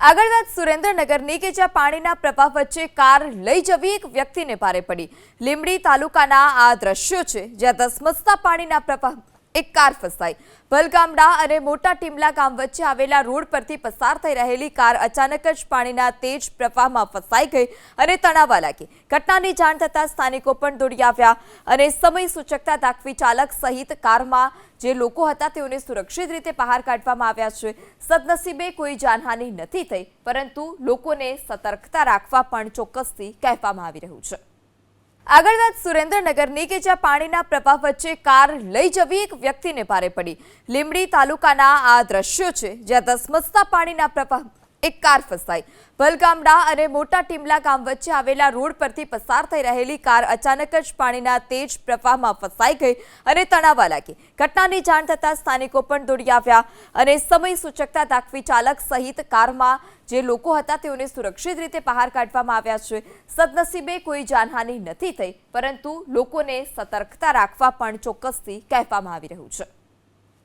આગળ વાત સુરેન્દ્રનગરની કે જ્યાં પાણીના પ્રવાહ વચ્ચે કાર લઈ જવી એક વ્યક્તિને ભારે પડી। લીંબડી તાલુકાના આ દ્રશ્યો છે જ્યાં ધસમસતા પાણીના પ્રવાહ એક કાર ફસાઈ। ભલગામડા અને મોટા ટીમલા ગામ વચ્ચે આવેલા રોડ પરથી પસાર થઈ રહેલી કાર અચાનક જ પાણીના તેજ પ્રવાહમાં ફસાઈ ગઈ અને તણાવવા લાગી। ઘટનાની જાણ થતાં સ્થાનિકો પણ દોડી આવ્યા અને સમય સૂચકતા દાખવી ચાલક સહિત કારમાં જે લોકો હતા તેઓને સુરક્ષિત રીતે બહાર કાઢવામાં આવ્યા છે। સદનસીબે કોઈ જાનહાનિ નથી થઈ, પરંતુ લોકોને સતર્કતા રાખવા પણ ચોક્કસથી કહેવામાં આવી રહ્યું છે। આગળ વાત સુરેન્દ્રનગરની કે જ્યાં પાણીના પ્રવાહ વચ્ચે કાર લઈ જવી એક વ્યક્તિને ભારે પડી। લીંબડી તાલુકાના આ દ્રશ્યો છે જ્યાં ધસમસતા પાણીના પ્રવાહ એક કાર ફસાઈ। ભલગામડા અને મોટા ટીમલા ગામ વચ્ચે આવેલા રોડ પરથી પસાર થઈ રહેલી કાર અચાનક જ પાણીના તેજ પ્રવાહમાં ફસાઈ ગઈ અને તણાવવા લાગી। ઘટનાની જાણ થતાં સ્થાનિકો પણ દોડી આવ્યા અને સમય સૂચકતા દાખવી ચાલક સહિત કારમાં જે લોકો હતા તેઓને સુરક્ષિત રીતે બહાર કાઢવામાં આવ્યા છે। સદનસીબે કોઈ જાનહાનિ નથી થઈ, પરંતુ લોકોને સતર્કતા રાખવા પણ ચોક્કસથી કહેવામાં આવી રહ્યું છે।